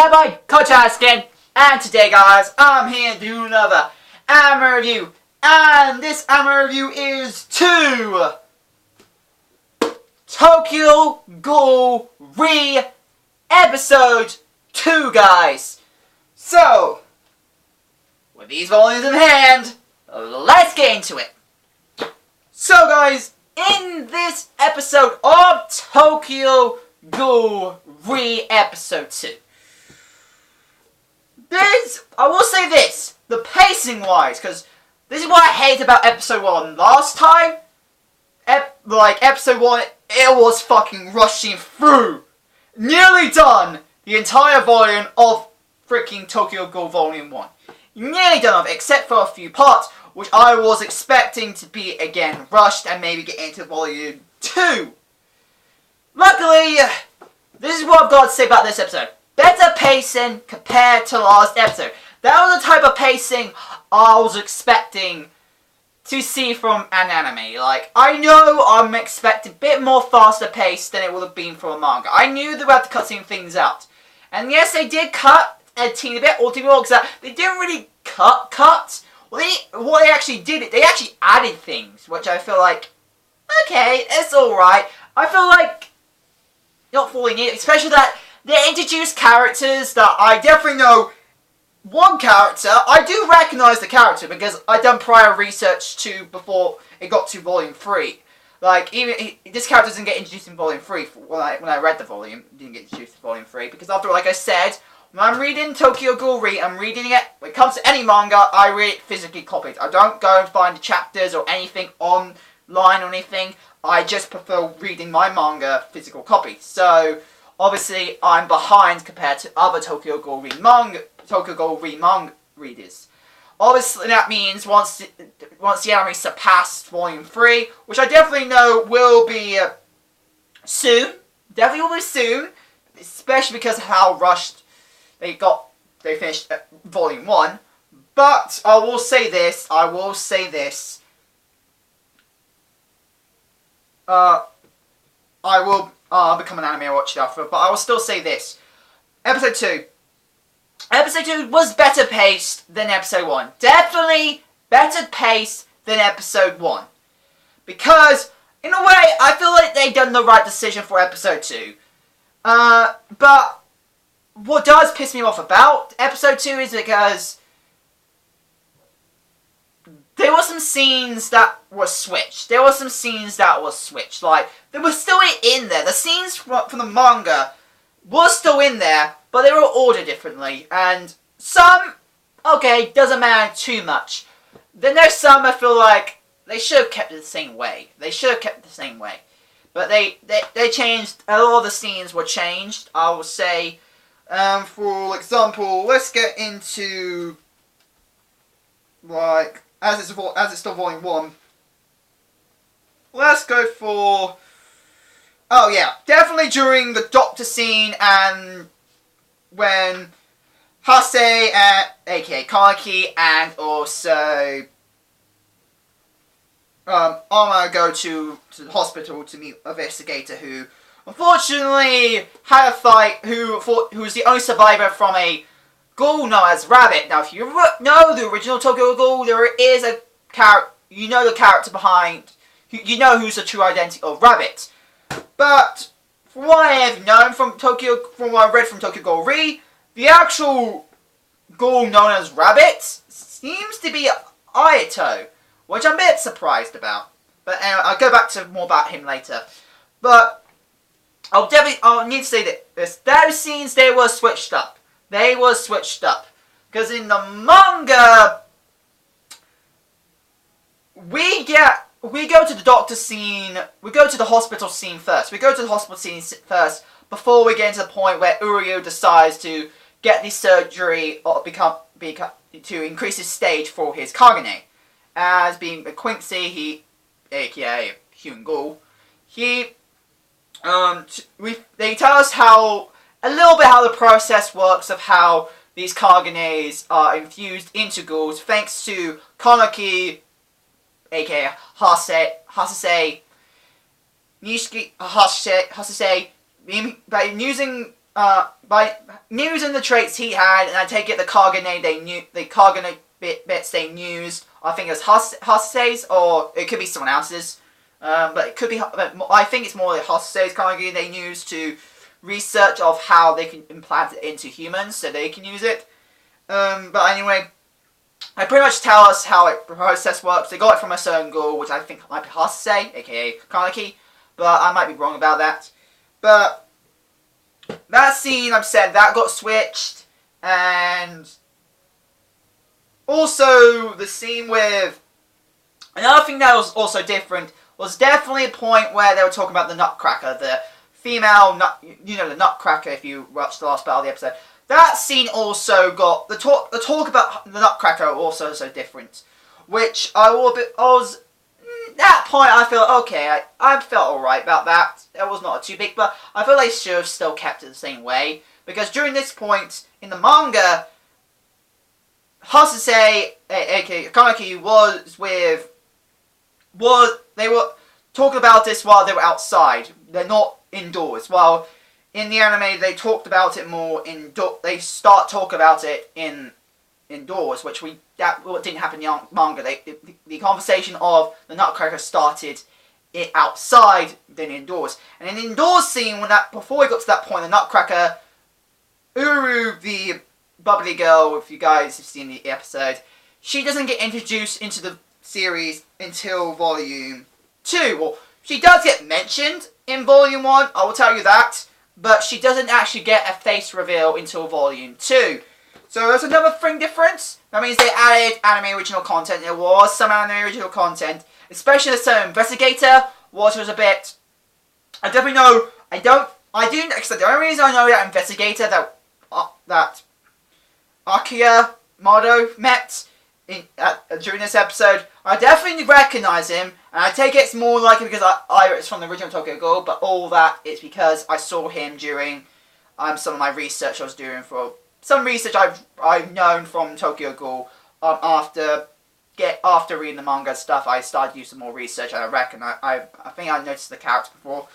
And by Chalgrove, and today guys, I'm here to do another anime review. And this anime review is to Tokyo Ghoul Episode 2, guys. So, with these volumes in hand, let's get into it. So guys, in this episode of Tokyo Ghoul Episode 2, I will say this, the pacing wise, because this is what I hate about episode 1. Last time, episode 1, it was fucking rushing through. Nearly done the entire volume of freaking Tokyo Ghoul Volume 1. Nearly done of it, except for a few parts, which I was expecting to be, again, rushed and maybe get into Volume 2. Luckily, this is what I've got to say about this episode. Better pacing compared to last episode. That was the type of pacing I was expecting to see from an anime. Like, I know I'm expecting a bit more faster pace than it would have been from a manga. I knew they would have to cut some things out. And yes, they did cut a teeny bit, or they didn't really cut. What they actually did, they actually added things, which I feel like, okay, it's alright. I feel like not falling in, especially that they introduced characters that I definitely know. One character, I do recognise the character because I've done prior research to before it got to Volume 3. Like, this character doesn't get introduced in Volume 3 when I read the volume. It didn't get introduced in Volume 3 because after, like I said, when I'm reading Tokyo Ghoul I'm reading it, when it comes to any manga, I read it physically copied. I don't go and find the chapters or anything online or anything. I just prefer reading my manga physical copy. So, obviously, I'm behind compared to other Tokyo Ghoul manga readers. Obviously, that means once the anime surpassed Volume 3, which I definitely know will be soon. Definitely will be soon. Especially because of how rushed they finished Volume 1. But I will say this. I will become an anime watcher after, but I will still say this. Episode 2 was better paced than Episode 1. Definitely better paced than Episode 1. Because, in a way, I feel like they've done the right decision for Episode 2. But what does piss me off about Episode 2 is because there were some scenes that were switched. Like, they were still in there. The scenes from the manga were still in there, but they were ordered differently. And some, okay, doesn't matter too much. Then there's some I feel like they should have kept it the same way. But they changed, a lot of the scenes were changed, I will say. For example, let's get into, like, as it's still Volume 1, let's go for, oh yeah, definitely during the doctor scene and when Hase, aka Kaneki, and also Arma go to the hospital to meet an investigator who unfortunately had a fight, who was the only survivor from a ghoul known as Rabbit. Now, if you know the original Tokyo Ghoul, there is a character, you know the character behind, you know who's the true identity of Rabbit. But, from what I have known from what I read from Tokyo Ghoul the actual ghoul known as Rabbit seems to be Ayato, which I'm a bit surprised about. But anyway, I'll go back to more about him later. But I'll need to say that those scenes, they were switched up. Because in the manga, we go to the doctor scene, we go to the hospital scene first. Before we get to the point where Uryu decides to get the surgery or to increase his stage for his Kagane. As being a Quincy, aka Human Ghoul, they tell us a little bit how the process works of how these Kaganes are infused into ghouls, thanks to Kaneki, aka Hasase, by using by using the traits he had, and I take it the Kagane bits they used, I think it was Hase's, or it could be someone else's, but it could be, I think it's more like Hase's Kagane they used to research of how they can implant it into humans, so they can use it. But anyway, they pretty much tell us how the process works. They got it from a certain Ghoul, which I think might be Hase, aka Kaneki, but I might be wrong about that. But that scene, I've said, that got switched, and also the scene with, another thing that was also different was definitely a point where they were talking about the Nutcracker, the female, the Nutcracker, if you watched the last part of the episode. That scene also got, the talk about the Nutcracker also so different, which at that point I feel, okay, I felt alright about that. It was not too big, but I feel they should have still kept it the same way, because during this point in the manga, Hasase, aka Kaneki, they were talking about this while they were outside. They're not indoors. While in the anime, they talked about it more they start talking about it indoors, which didn't happen in the manga. The conversation of the Nutcracker started outside than indoors. And in the indoors scene, before we got to that point, the Nutcracker, Uru, the bubbly girl, if you guys have seen the episode, she doesn't get introduced into the series until volume 2. Well, she does get mentioned in volume 1, I will tell you that, but she doesn't actually get a face reveal until volume 2. So there's another difference. That means they added anime original content. There was some anime original content, especially the certain investigator, which was a bit, I definitely know, the only reason I know that investigator that Akia Mado met during this episode, I definitely recognise him, and I take it's more likely because it's from the original Tokyo Ghoul, but all that is because I saw him during some of my research I was doing for some research I've known from Tokyo Ghoul. After reading the manga stuff, I started to do some more research, and I think I noticed the character before,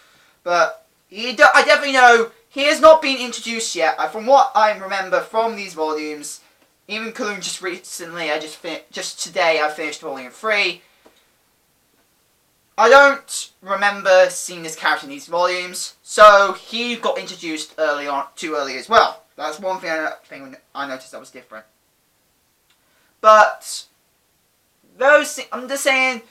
but I definitely know he has not been introduced yet. From what I remember from these volumes, even including just recently, just today I finished volume 3. I don't remember seeing this character in these volumes, so he got introduced too early as well. That's one thing I noticed that was different. But I'm just saying,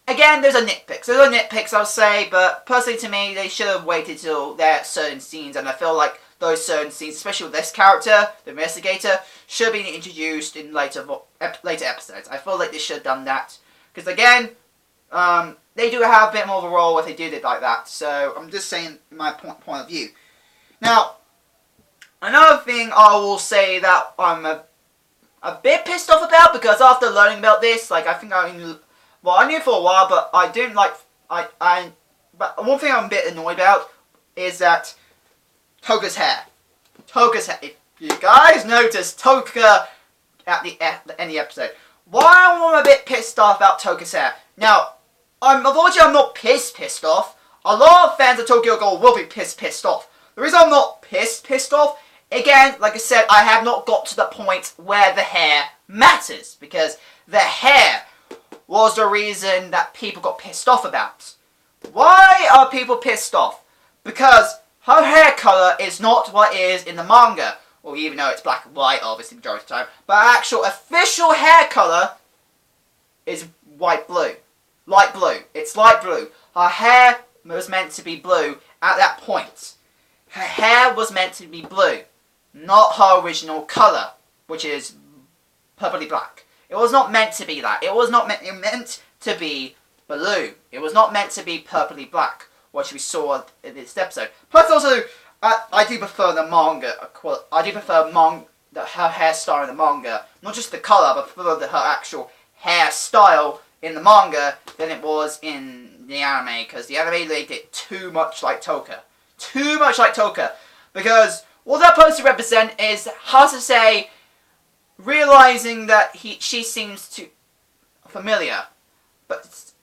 again, there's a nitpicks I'll say, but personally to me, they should have waited till there are certain scenes, and I feel like those certain scenes, especially with this character, the investigator, should have been introduced in later episodes. I feel like they should have done that, because again, they do have a bit more of a role if they did it like that. So I'm just saying my point of view. Now, another thing I will say that I'm a bit pissed off about, because after learning about this, like, I think I knew for a while, but I didn't like, but one thing I'm a bit annoyed about is that Toga's hair. If you guys noticed Toga at the end of the episode, why am I a bit pissed off about Toga's hair? Now, unfortunately I'm not pissed off. A lot of fans of Tokyo Ghoul will be pissed off. The reason I'm not pissed off, again, like I said, I have not got to the point where the hair matters, because the hair was the reason that people got pissed off about. Why are people pissed off? Because her hair colour is not what it is in the manga. Well, even though it's black and white, obviously, majority of the time. But her actual official hair colour is light blue. It's light blue. Her hair was meant to be blue at that point. Her hair was meant to be blue, not her original colour, which is purpley black. It was not meant to be that. It meant to be blue. It was not meant to be purpley black, which we saw in this episode. Plus, also, I do prefer the manga. I do prefer her hairstyle in the manga, not just the colour, but prefer her actual hairstyle in the manga than it was in the anime, because the anime made it too much like Toka. Too much like Toka. Because what that supposed to represent is Hasase realizing that she seems too familiar. But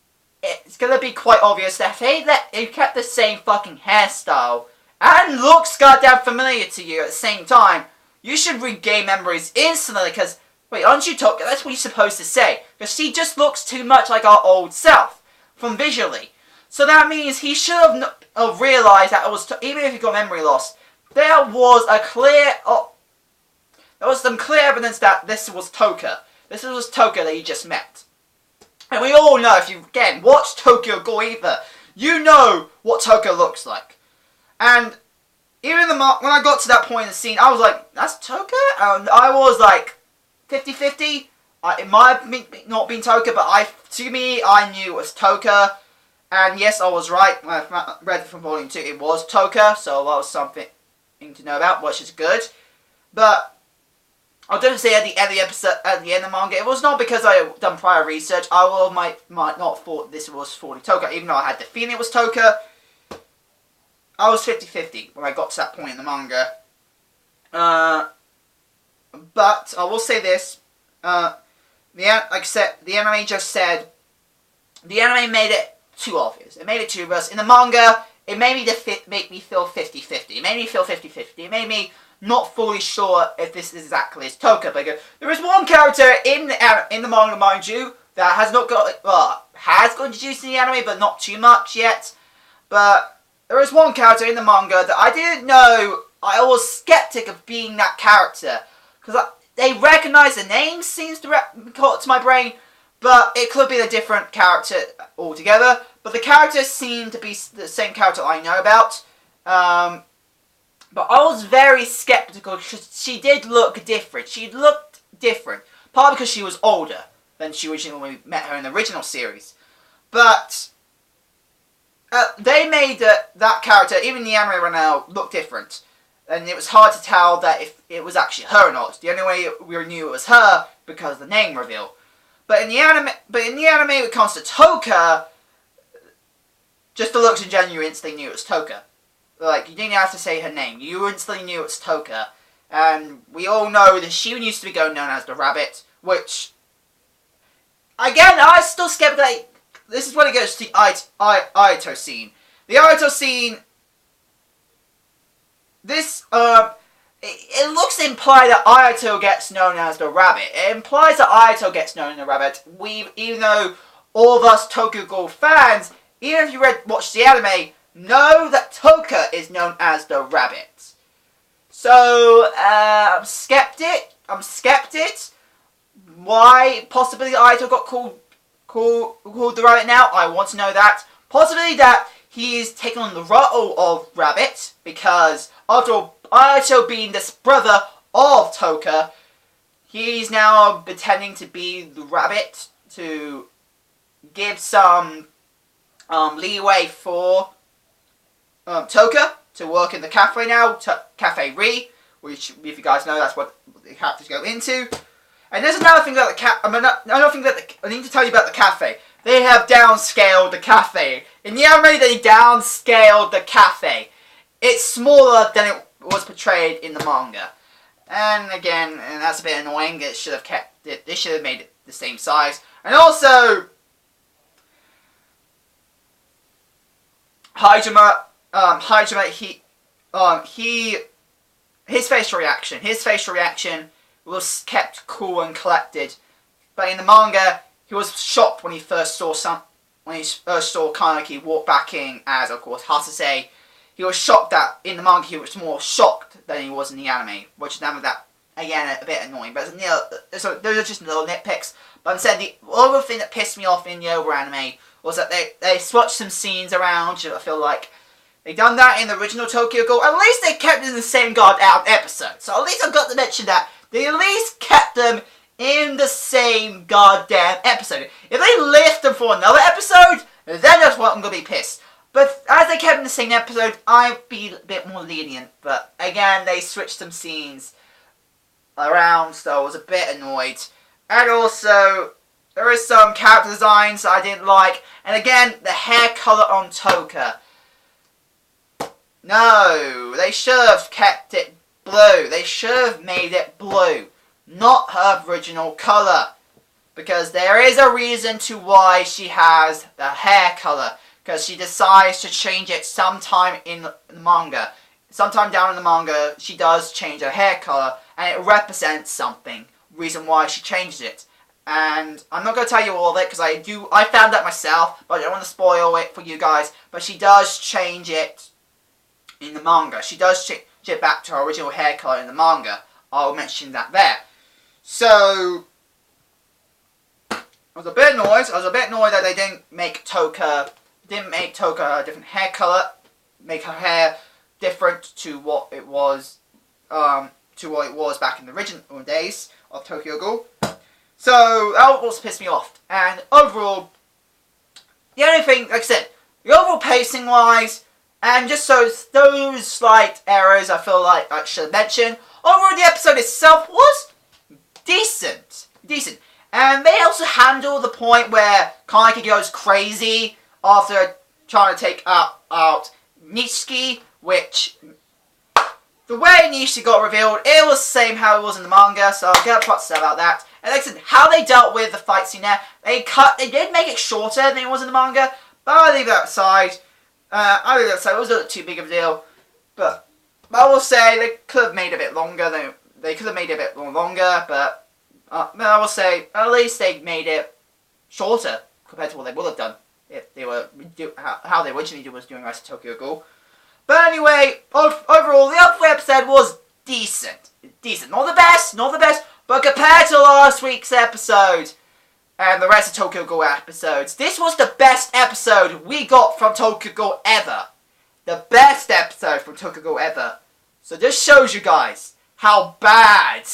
it's going to be quite obvious that if he kept the same fucking hairstyle and looks goddamn familiar to you at the same time, you should regain memories instantly, because, wait, aren't you Toka? That's what you're supposed to say, because she just looks too much like our old self, from visually. So that means he should have realised that it was, even if he got memory loss, there was some clear evidence that this was Toka. This was Toka that he just met. And we all know, if you, again, watch Tokyo Ghoul either, you know what Toka looks like. And even when I got to that point in the scene, I was like, that's Toka? And I was like, 50-50. It might have not been Toka, but to me, I knew it was Toka. And yes, I was right. When I read it from Volume 2, it was Toka, so that was something to know about, which is good. But I didn't say at the end of the episode, at the end of the manga, it was not because I had done prior research. I might not thought this was fully Toka, even though I had the feeling it was Toka. I was 50-50 when I got to that point in the manga. But I will say this: like I said, the anime just said the anime made it too obvious. It made it too obvious. In the manga, it made me feel 50-50. It made me feel 50-50. It made me not fully sure if this is exactly as Toka, because there is one character in the manga, mind you, that has got introduced in the anime, but not too much yet. But there is one character in the manga that I didn't know. I was skeptic of being that character, because they recognize the name, seems to my brain, but it could be a different character altogether. But the character seemed to be the same character I know about. But I was very skeptical because she did look different. She looked different. Partly because she was older than she originally when we met her in the original series. But they made that character, even the anime right now, look different. And it was hard to tell that if it was actually her or not. The only way we knew it was her because of the name reveal. But in the anime, when it comes to Toka, just the looks in general, you instantly knew it was Toka. Like, you didn't have to say her name. You instantly knew it was Toka. And we all know that she used to be known as the Rabbit, which, again, I still skeptical. This is when it goes to the Ayato scene. The Ayato scene, this, it looks implied that Ayato gets known as the Rabbit. It implies that Ayato gets known as the Rabbit. Even though all of us Tokyo Ghoul fans, even if you watched the anime, know that Toka is known as the Rabbit. So, I'm skeptic. Why possibly Ayato got called the Rabbit now? I want to know that. Possibly that he is taking on the role of Rabbit, because after all, Ayato being this brother of Toka, he's now pretending to be the Rabbit to give some leeway for Toka to work in the cafe now, Cafe Ri, which, if you guys know, that's what the characters go into. And there's another thing about I need to tell you about the cafe. They have downscaled the cafe. In the anime, they downscaled the cafe. It's smaller than it was portrayed in the manga. And again, and that's a bit annoying. It should have kept it. They should have made it the same size. And also, Hajime, his facial reaction was kept cool and collected, but in the manga, he was shocked when he first saw Kaneki walk back in as, of course, Hasase. He was shocked that in the manga he was more shocked than he was in the anime, which is never that, again, a bit annoying. But so those are just little nitpicks. But instead, the other thing that pissed me off in the over anime was that they switched some scenes around. I feel like they done that in the original Tokyo Ghoul. At least they kept it in the same goddamn episode. So at least I've got to mention that. They at least kept them in the same goddamn episode. If they left them for another episode, then that's what I'm going to be pissed. But as they kept them in the same episode, I'd be a bit more lenient. But again, they switched some scenes around, so I was a bit annoyed. And also, there is some character designs I didn't like. And again, the hair colour on Toka. No, they should have kept it blue. They should have made it blue, not her original colour. Because there is a reason to why she has the hair colour. Because she decides to change it sometime in the manga. sometime down in the manga, she does change her hair color, and it represents something. Reason why she changed it. And I'm not going to tell you all of it, because I found that myself, but I don't want to spoil it for you guys. But she does change it in the manga. She does change it back to her original hair color in the manga. I'll mention that there. So, I was a bit annoyed. That they didn't make Toka a different hair color, make her hair different to what it was, back in the original days of Tokyo Ghoul. So that also pissed me off. And overall, the only thing, like I said, the overall pacing wise, and just those slight errors I feel like I should mention. Overall, the episode itself was decent. And they also handle the point where Kaneki goes crazy after trying to take out Nishiki, which, the way Nishiki got revealed, it was the same how it was in the manga, so I'll get a plot to say about that. And like I said, how they dealt with the fight scene there, they did make it shorter than it was in the manga, but I'll leave that aside. It was not too big of a deal, but I will say they could have made it a bit longer. They could have made it a bit longer, but I will say at least they made it shorter compared to what they would have done if they were how they originally was doing Rise of Tokyo Ghoul. But anyway, overall, the upper episode was decent. Not the best, but compared to last week's episode and the rest of Tokyo Ghoul episodes, this was the best episode we got from Tokyo Ghoul ever. The best episode from Tokyo Ghoul ever. So this shows you guys how bad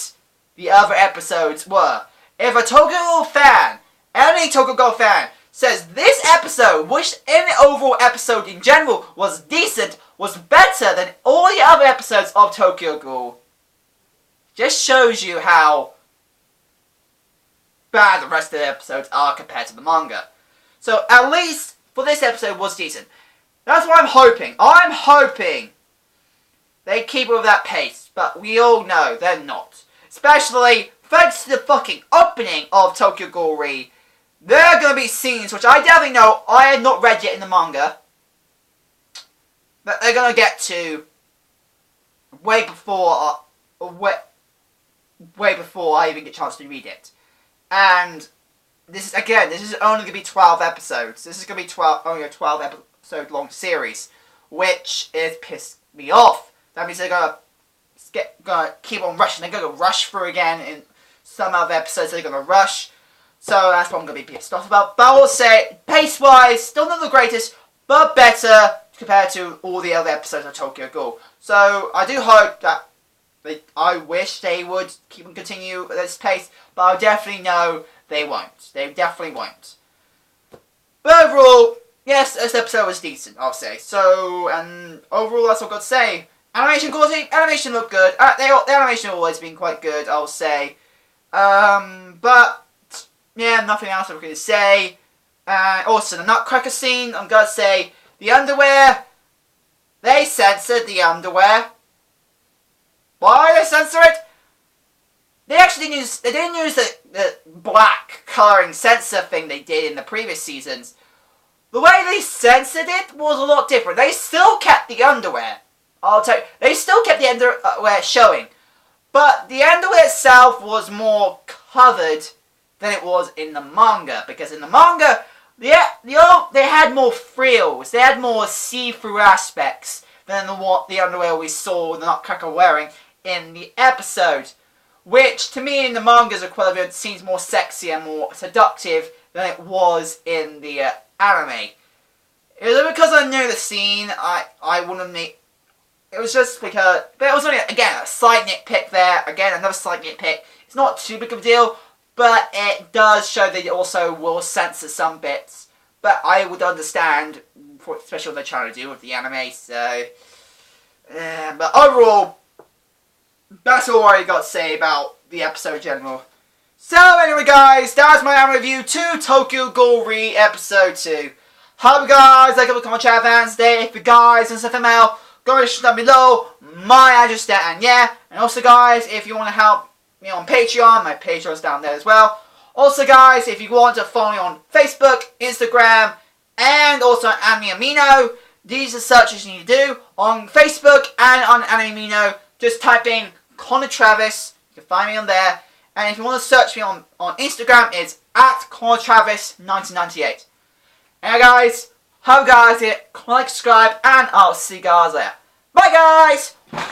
the other episodes were. If a Tokyo Ghoul fan, any Tokyo Ghoul fan, says this episode, which any overall episode in general was decent, was better than all the other episodes of Tokyo Ghoul, just shows you how bad the rest of the episodes are compared to the manga. So at least for this episode was decent. That's what I'm hoping. I'm hoping they keep it with that pace, but we all know they're not. Especially thanks to the fucking opening of Tokyo Ghoul Re. There are going to be scenes which I definitely know I had not read yet in the manga, that they're going to get to way before I even get a chance to read it. And this is only going to be 12 episodes. This is going to be only a 12 episode long series, which is pissed me off. That means they're going to keep on rushing. They're going to rush through again in some other episodes. They're going to rush. So that's what I'm going to be pissed off about. But I will say, pace-wise, still not the greatest, but better compared to all the other episodes of Tokyo Ghoul. So I do hope that I wish they would keep and continue at this pace, but I definitely know they won't. They definitely won't. But overall, yes, this episode was decent, I'll say. So, and overall, that's all I've got to say. Animation quality, animation looked good. The animation has always been quite good, I'll say. But yeah, nothing else I'm going to say. Also, the Nutcracker scene, I'm going to say, the underwear, they censored the underwear. Why did they censor it? They actually didn't use the black colouring censor thing they did in the previous seasons. The way they censored it was a lot different. They still kept the underwear. I'll tell you, they still kept the underwear showing. But the underwear itself was more covered than it was in the manga. Because in the manga, they had more frills. They had more see-through aspects than the underwear we saw the Nutcracker wearing in the episode. Which, to me, in the manga's equivalent, seems more sexy and more seductive than it was in the anime. It was because I knew the scene, I wouldn't make... It was just because... But it was only, again, a slight nitpick there. Again, another slight nitpick. It's not too big of a deal, but it does show that it also will censor some bits. But I would understand, especially what they're trying to do with the anime, so... but overall, that's all I got to say about the episode in general. So anyway guys, that was my anime review to Tokyo Ghoul Re Episode 2. Hope you guys like it, comment, chat, fans today. If you guys and stuff email, go down below, my address there, and yeah. And also guys, if you want to help me on Patreon, my Patreon's down there as well. Also guys, if you want to follow me on Facebook, Instagram, and also Anime Amino, These are searches you need to do on Facebook and on Animino. Just type in Connor Travis. You can find me on there. And if you want to search me on Instagram, it's at Connor Travis 1998. Anyway guys, hope you guys hit like, subscribe, and I'll see you guys later. Bye guys!